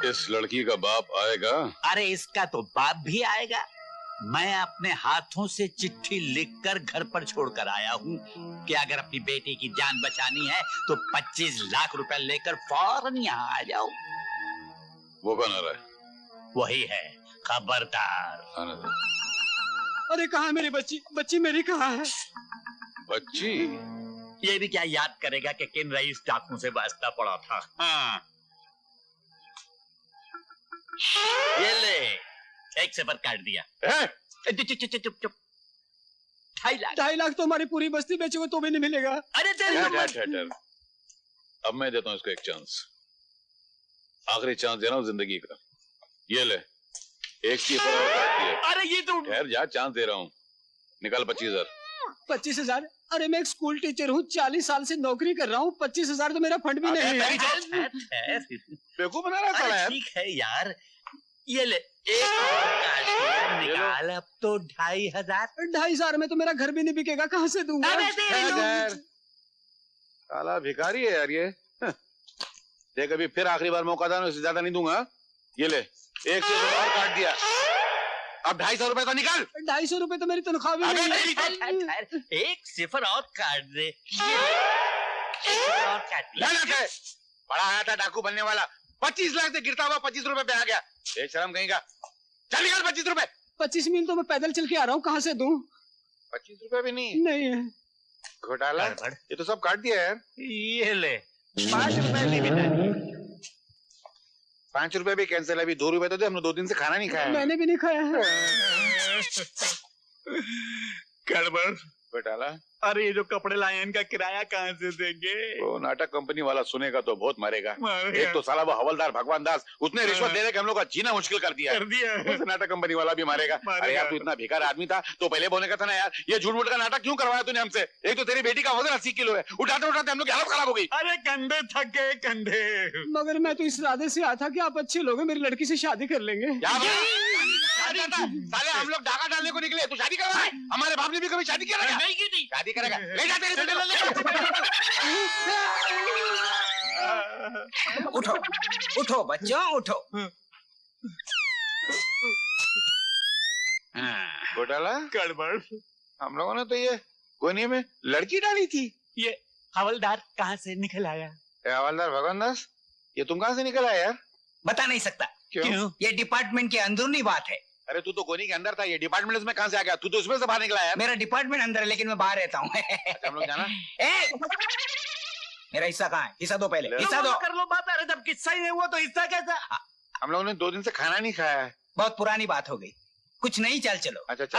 इस लड़की का बाप आएगा? अरे इसका तो बाप भी आएगा। मैं अपने हाथों से चिट्ठी लिखकर घर पर छोड़कर आया हूँ कि अगर अपनी बेटी की जान बचानी है तो 25 लाख रुपए लेकर फौरन यहाँ आ जाओ। वो कौन आ रहा है? वही है, खबरदार। आने दो। अरे कहाँ मेरी बच्ची? बच्ची मेरी कहाँ है? बच्ची? ये भी क्या याद करेगा कि किन रईस डाकू से वास्ता पड़ा था। हाँ। ये ले, एक से पर काट दिया। चुप चुप। 2.5 लाख। 2.5 लाख तो हमारी पूरी बस्ती बेचोगे तो भी नहीं मिलेगा। अरे ठहर। अब मैं देता हूँ इसको एक चांस, आखिरी चांस दे रहा हूँ जिंदगी का। ये ले, एक की पर और काट दिया। अरे ये तो ठहर जा, चांस दे रहा हूँ, निकाल 25,000। 25,000? अरे मैं एक स्कूल टीचर हूँ, 40 साल से नौकरी कर रहा हूँ, 25,000 तो मेरा फंड भी नहीं है। बेवकूफ बना रहा था यार। ठीक है यार, ये ले, एक और काट दिया, निकाल अब तो 2,500। 2,500 में तो मेरा घर भी नहीं बिकेगा, कहाँ से दूंगा? काला भिखारी है यार ये। देख अभी फिर आखिरी बार मौका था ना, उससे ज्यादा नहीं दूंगा। ये ले, एक से और काट दिया, अब 250 रुपए तो निकाल। 250 रुपए तो मेरी तनख्वाह भी नहीं है। एक सिफर और काट दे। और काट दिया। बड़ा आया था डाकू बनने वाला, 25 लाख से गिरता हुआ 25 रुपए पे आ गया। शर्म कहीं का। चल निकाल 25 रुपए। 25 मील तो मैं पैदल चल के आ रहा हूँ, कहाँ से दूं? 25 रुपए भी नहीं है। घोटाला, ये तो सब काट दिया यार। ये ले, 5 रुपए लिमिट है। 5 रुपए भी कैंसिल है, अभी 2 रुपए तो दे, हमने 2 दिन से खाना नहीं खाया। मैंने भी नहीं खाया है। गड़बड़ घोटाला। अरे ये जो कपड़े लाए इनका किराया कहाँ से देंगे? वो नाटक कंपनी वाला सुनेगा तो बहुत मारेगा। एक तो साला वो हवलदार भगवान दास, उसने रिश्वत दे के हम लोग का जीना मुश्किल कर दिया। नाटक कंपनी वाला भी मारेगा। अरे यार तू इतना भिखार आदमी था तो पहले बोलने का था ना यार, ये झूठ मूठ का नाटक क्यों करवाया तूने हमसे? एक तो तेरी बेटी का वजन 80 किलो है, उठाते उठाते हम लोग की हालत खराब हो गई। अरे कंधे थक गए, कंधे। मगर मैं तो इस इरादे से आया था कि आप अच्छे लोग हैं, मेरी लड़की से शादी कर लेंगे। साले हम लोग डाका डालने को निकले, तू शादी करवा? हमारे बाप ने भी कभी शादी किया? नहीं की थी। शादी करेगा, ले जाते। उठो उठो बच्चों उठो। घोटाला गड़बड़। हम लोगों ने तो ये कोने में लड़की डाली थी। ये हवलदार कहाँ से निकल आया? हवलदार भगवान दास, ये तुम कहाँ से निकल आया यार? बता नहीं सकता। क्यों? ये डिपार्टमेंट की अंदरूनी बात है। अरे तू तो गोनी के अंदर था, ये डिपार्टमेंट में कहाँ से आ गया? तू तो उसमें से बाहर निकला है। मेरा डिपार्टमेंट अंदर है लेकिन मैं बाहर रहता हूँ। हम लोग जाना। मेरा हिस्सा कहाँ है? हिस्सा दो पहले, हिस्सा दो। कर लो बात। अरे जब किस्सा ही नहीं हुआ तो हिस्सा कैसा? हम लोगों ने 2 दिन से खाना नहीं खाया है। बहुत पुरानी बात हो गई, कुछ नहीं, चल चलो। अच्छा चल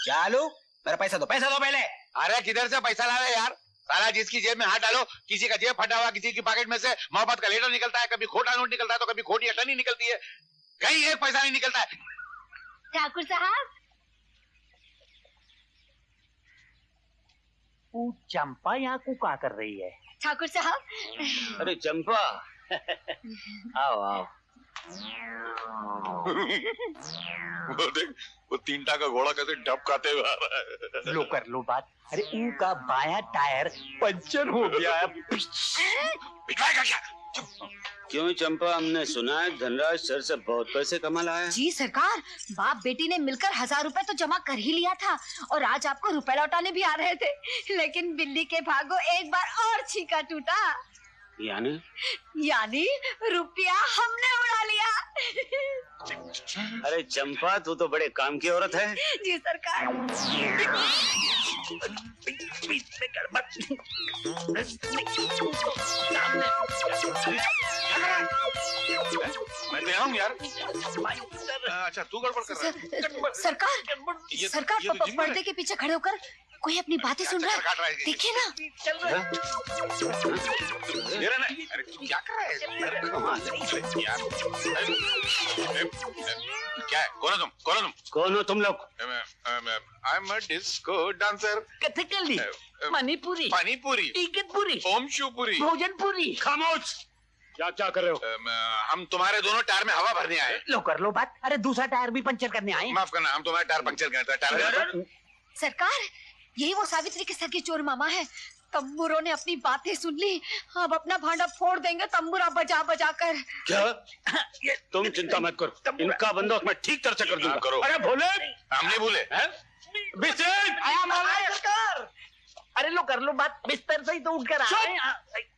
चालू। मेरा पैसा दो पहले। अरे किधर से पैसा ला रहे यार? साला जिसकी जेब में हाथ डालो, किसी का जेब फटा हुआ, किसी की पॉकेट में से मोहब्बत का लेटर निकलता है, कभी खोटा नोट निकलता है तो कभी खोटी अटनी निकलती है, कहीं एक पैसा नहीं निकलता है। ठाकुर साहब, चंपा यहाँ को क्या कर रही है? ठाकुर साहब। अरे चंपा, आओ आओ। वो देख, वो 3 टाका घोड़ा कैसे ढपकाते हुए आ रहा है। लो कर लो बात। अरे उनका बाया टायर पंचर हो गया है। पिटवाएगा क्या? क्यों चंपा, हमने सुना है धनराज सर से बहुत पैसे कमा लाया है। जी सरकार, बाप बेटी ने मिलकर 1000 रुपए तो जमा कर ही लिया था और आज आपको रुपए लौटाने भी आ रहे थे, लेकिन बिल्ली के भागो एक बार और छीका टूटा। यानी रुपया हमने उड़ा लिया। अरे चंपा, तू तो बड़े काम की औरत है। जी सरकार। मैं ले आऊं यार। अच्छा तू गड़बड़ कर रहा है। सरकार पर्दे के पीछे खड़े होकर कोई अपनी बातें सुन रहा है, देखिए ना। अरे क्या कर रहा है? क्या है? कौन हो तुम लोग? I am a disco dancer. Kathakali, Manipuri, Igatpuri, Om Shivpuri, Bhojanpuri. खामोश, क्या कर रहे हो? हम तुम्हारे दोनों टायर में हवा भरने आए। लो कर लो बात। अरे दूसरा टायर भी पंचर करने आए। माफ करना, हम तुम्हारे टायर पंचर करते हैं। सरकार, यही वो सावित्री के सर के चोर मामा है। तंबूरों ने अपनी बातें सुन ली। अब अपना भांडा फोड़ देंगे तंबूरा बजा बजा कर। क्या? तुम चिंता मत करो, इनका बंदोबस्त मैं ठीक तरह से कर दूंगा। करो। अरे भोले, हम नहीं भूले। सरकार, अरे लो कर लो बात, बिस्तर से ही तो उठ कर आए।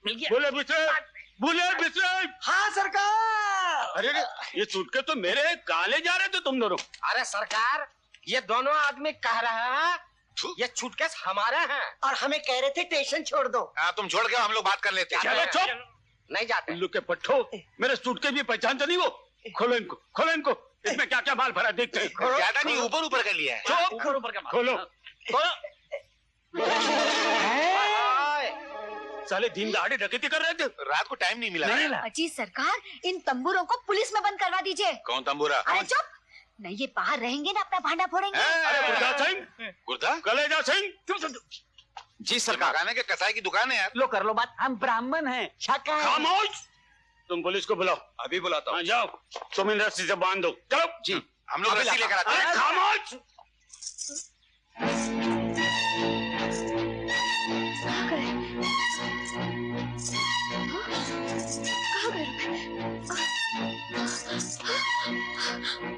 मिल गया। बोले बिस्रे। हाँ सरकार। अरे ये सूटकेस तो मेरे, कहाँ ले जा रहे थे तुम दोनों? अरे सरकार, ये दोनों आदमी कह रहे हैं ये सूटकेस हमारा है और हमें कह रहे थे स्टेशन छोड़ दो। हाँ तुम छोड़ के हम लोग बात कर लेते हैं। चलो चुप, नहीं जाते। उल्लू के पट्टो, मेरे सूटकेस भी पहचानते नहीं वो। खोलो इनको, इसमें क्या क्या माल भरा देखते हैं। ज्यादा नहीं, ऊपर का लिया है। चुप, ऊपर का माल। खोलो। हाय। साले दिन दहाड़े डकैती कर रहे थे। रात को टाइम नहीं मिला। अजी सरकार, इन तंबूरों को पुलिस में बंद करवा दीजिए। कौन तंबूरा? अरे चुप, नहीं ये बाहर रहेंगे ना अपना भांडा फोड़ेंगे। अरे गुरदा सिंह, गुर्दा? कलेजा सिंह, तुम समझो। जी सरकार, खाने के कसाई की दुकान है यार। लो कर लो बात, हम ब्राह्मण हैं, शाकाहारी। खामोश। तुम पुलिस को बुलाओ। अभी बुलाता हूँ। हाँ जाओ, तुम इन रस्सी से बांध दो। चलो जी, हम लोग रस्सी लेकर आते अरे हैं। खामोश। कहाँ गए? कहाँ गए रुपए?